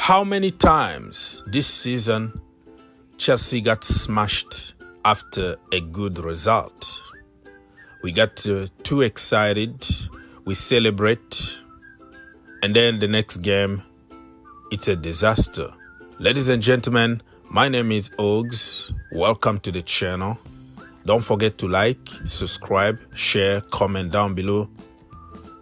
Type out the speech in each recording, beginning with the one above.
How many times this season Chelsea got smashed after a good result? We got too excited, we celebrate, and then the next game, it's a disaster. Ladies and gentlemen, my name is Ogs. Welcome to the channel. Don't forget to like, subscribe, share, comment down below.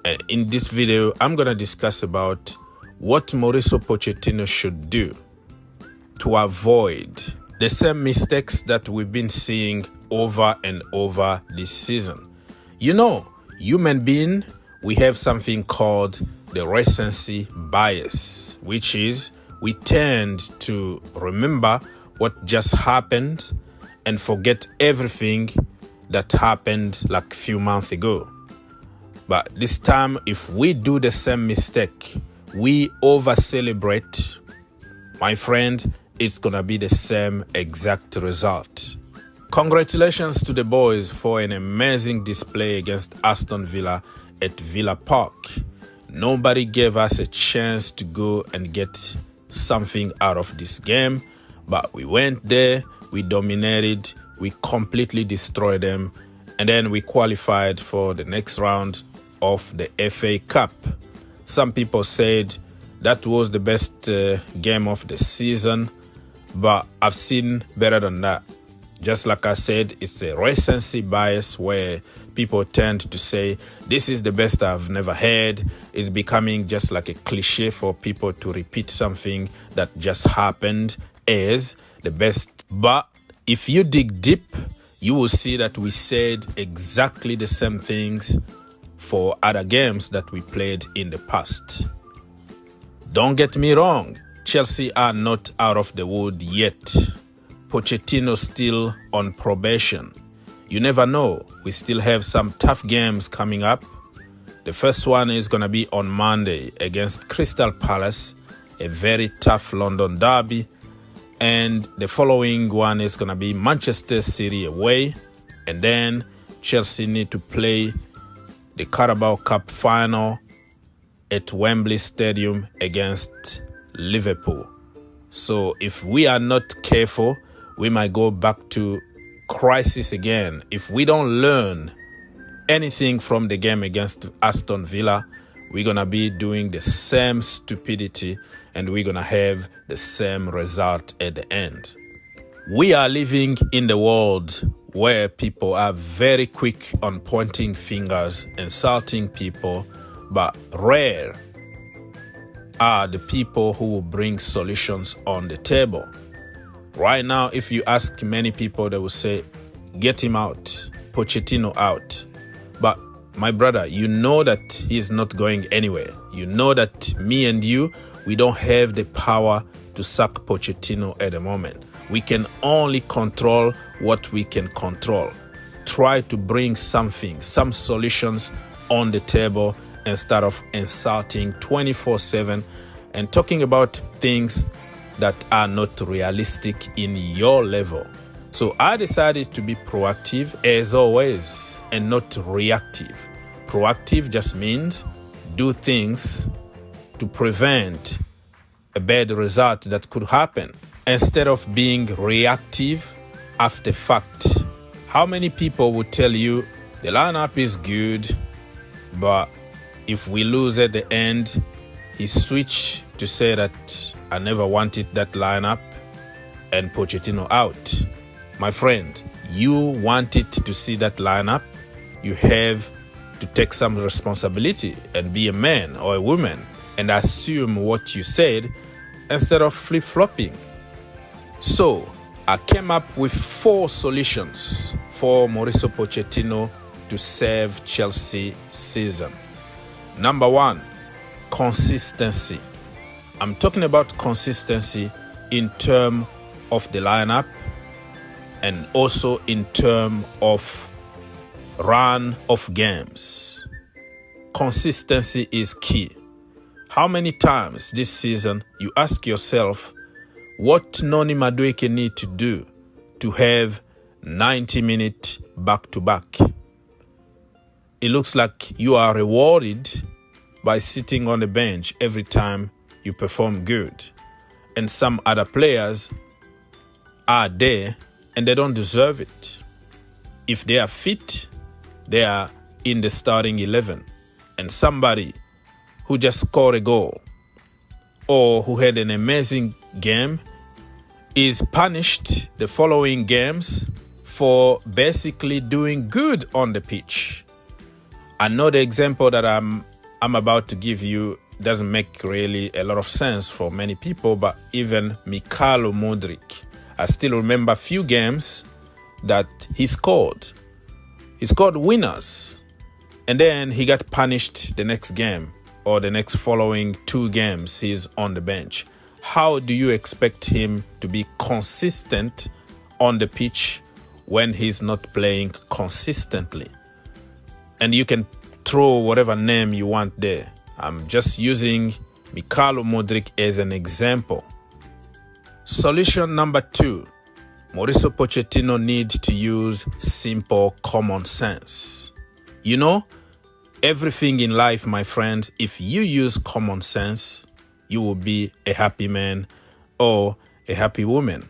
And in this video, I'm going to discuss about what Mauricio Pochettino should do to avoid the same mistakes that we've been seeing over and over this season. You know, human being, we have something called the recency bias, which is we tend to remember what just happened and forget everything that happened like a few months ago. But this time, if we do the same mistake, we over-celebrate, my friend, it's gonna be the same exact result. Congratulations to the boys for an amazing display against Aston Villa at Villa Park. Nobody gave us a chance to go and get something out of this game, but we went there, we dominated, we completely destroyed them, and then we qualified for the next round of the FA Cup. Some people said that was the best game of the season, but I've seen better than that. Just like I said, it's a recency bias where people tend to say, this is the best I've never had. It's becoming just like a cliche for people to repeat something that just happened as the best. But if you dig deep, you will see that we said exactly the same things for other games that we played in the past. Don't get me wrong, Chelsea are not out of the wood yet. Pochettino still on probation. You never know, we still have some tough games coming up. The first one is going to be on Monday against Crystal Palace, a very tough London derby. And the following one is going to be Manchester City away. And then Chelsea need to play the Carabao Cup final at Wembley Stadium against Liverpool. So if we are not careful, we might go back to crisis again. If we don't learn anything from the game against Aston Villa, we're going to be doing the same stupidity and we're going to have the same result at the end. We are living in the world where people are very quick on pointing fingers, insulting people, but rare are the people who will bring solutions on the table. Right now, if you ask many people, they will say, get him out, Pochettino out. But my brother, you know that he's not going anywhere. You know that me and you, we don't have the power to sack Pochettino at the moment. We can only control what we can control. Try to bring something, some solutions on the table instead of insulting 24/7 and talking about things that are not realistic in your level. So I decided to be proactive as always and not reactive. Proactive just means do things to prevent a bad result that could happen instead of being reactive after fact. How many people would tell you the lineup is good, but if we lose at the end, he switched to say that I never wanted that lineup and Pochettino out. My friend, you wanted to see that lineup. You have to take some responsibility and be a man or a woman and assume what you said instead of flip-flopping. So I came up with 4 solutions for Mauricio Pochettino to save Chelsea season. Number 1, consistency. I'm talking about consistency in terms of the lineup and also in terms of run of games. Consistency is key. How many times this season you ask yourself, what Noni Madueke need to do to have 90 minutes back-to-back? It looks like you are rewarded by sitting on the bench every time you perform good. and some other players are there and they don't deserve it. If they are fit, they are in the starting 11. And somebody who just scored a goal or who had an amazing game is punished the following games for basically doing good on the pitch. Another example that I'm about to give you doesn't make really a lot of sense for many people, but even Mikhailo Mudryk, I still remember a few games that he scored. He scored winners, and then he got punished the next game or the next following 2 games he's on the bench. How do you expect him to be consistent on the pitch when he's not playing consistently? And you can throw whatever name you want there. I'm just using Mikhailo Mudryk as an example. Solution number 2. Mauricio Pochettino needs to use simple common sense. You know, everything in life, my friends, if you use common sense, you will be a happy man or a happy woman.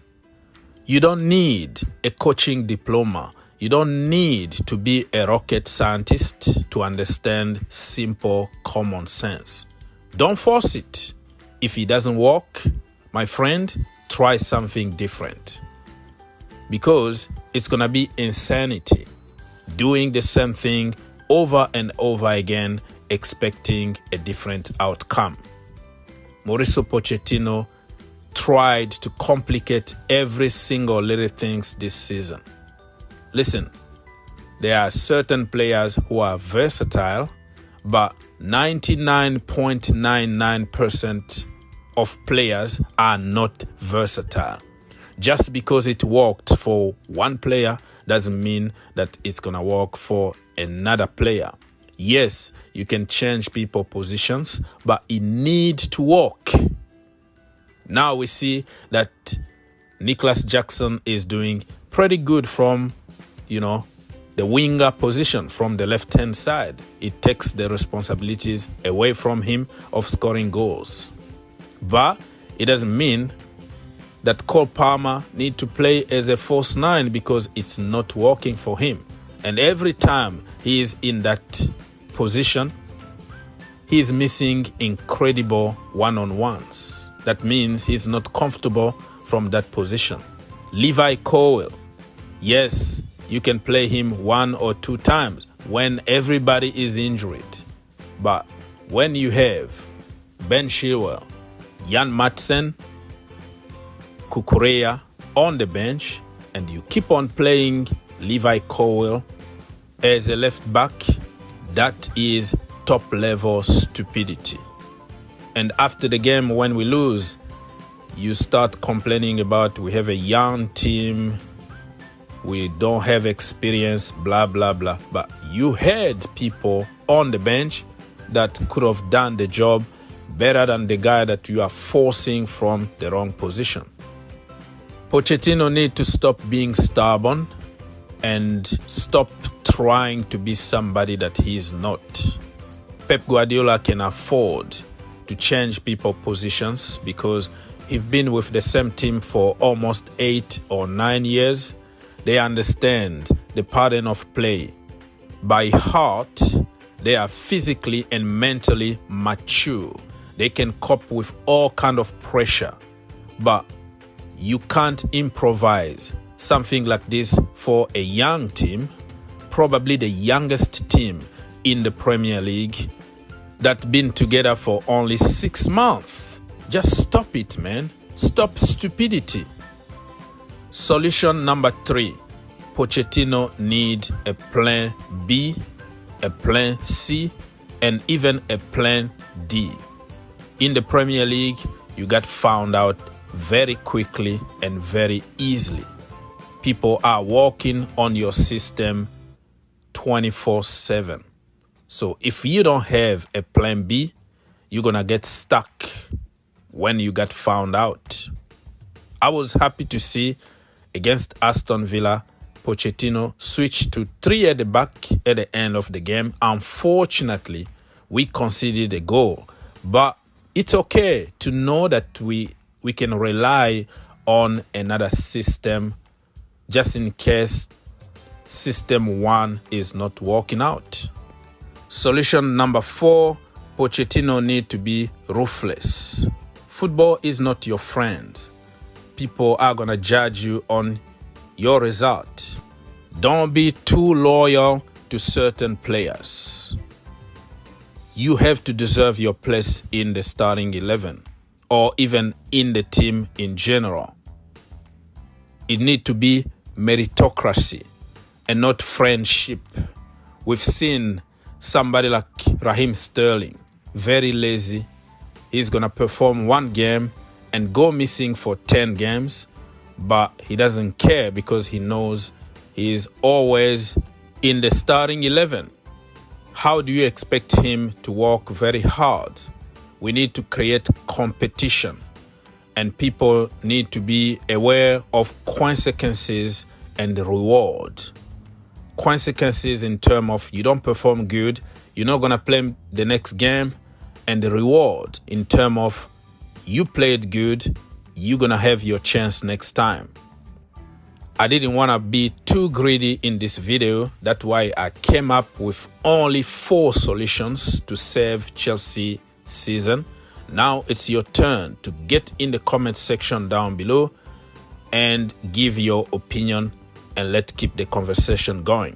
You don't need a coaching diploma. You don't need to be a rocket scientist to understand simple common sense. Don't force it. If it doesn't work, my friend, try something different. Because it's going to be insanity doing the same thing over and over again, expecting a different outcome. Mauricio Pochettino tried to complicate every single little things this season. Listen, there are certain players who are versatile, but 99.99% of players are not versatile. Just because it worked for one player doesn't mean that it's going to work for another player. Yes, you can change people's positions, but it needs to work. Now we see that Nicholas Jackson is doing pretty good from, the winger position from the left-hand side. It takes the responsibilities away from him of scoring goals. But it doesn't mean that Cole Palmer needs to play as a false 9 because it's not working for him. And every time he is in that position, he is missing incredible one-on-ones. That means he's not comfortable from that position. Levi Colwill, yes, you can play him 1 or 2 times when everybody is injured. But when you have Ben Chilwell, Jan Madsen, Cucurella on the bench, and you keep on playing Levi Colwill as a left back, that is top-level stupidity. And after the game, when we lose, you start complaining about we have a young team, we don't have experience, blah, blah, blah. But you had people on the bench that could have done the job better than the guy that you are forcing from the wrong position. Pochettino needs to stop being stubborn and stop trying to be somebody that he is not. Pep Guardiola can afford to change people's positions because he's been with the same team for almost 8 or 9 years. They understand the pattern of play. By heart, they are physically and mentally mature. They can cope with all kind of pressure. But you can't improvise something like this for a young team, probably the youngest team in the Premier League, that's been together for only 6 months. Just stop it, man. Stop stupidity. Solution number 3. Pochettino needs a plan B, a plan C, and even a plan D. In the Premier League, you got found out very quickly and very easily. People are working on your system 24/7. So if you don't have a plan B, you're going to get stuck when you get found out. I was happy to see against Aston Villa, Pochettino switched to 3 at the back at the end of the game. Unfortunately, we conceded a goal. But it's okay to know that we we can rely on another system just in case system 1 is not working out. Solution number 4, Pochettino need to be ruthless. Football is not your friend. People are going to judge you on your result. Don't be too loyal to certain players. You have to deserve your place in the starting 11 or even in the team in general. It needs to be meritocracy and not friendship. We've seen somebody like Raheem Sterling, very lazy. He's going to perform one game and go missing for 10 games, but he doesn't care because he knows he is always in the starting 11. How do you expect him to work very hard? We need to create competition, and people need to be aware of consequences and reward. Consequences in terms of you don't perform good, you're not going to play the next game, and the reward in terms of you played good, you're going to have your chance next time. I didn't want to be too greedy in this video. That's why I came up with only 4 solutions to save Chelsea season. Now it's your turn to get in the comment section down below and give your opinion, and let's keep the conversation going.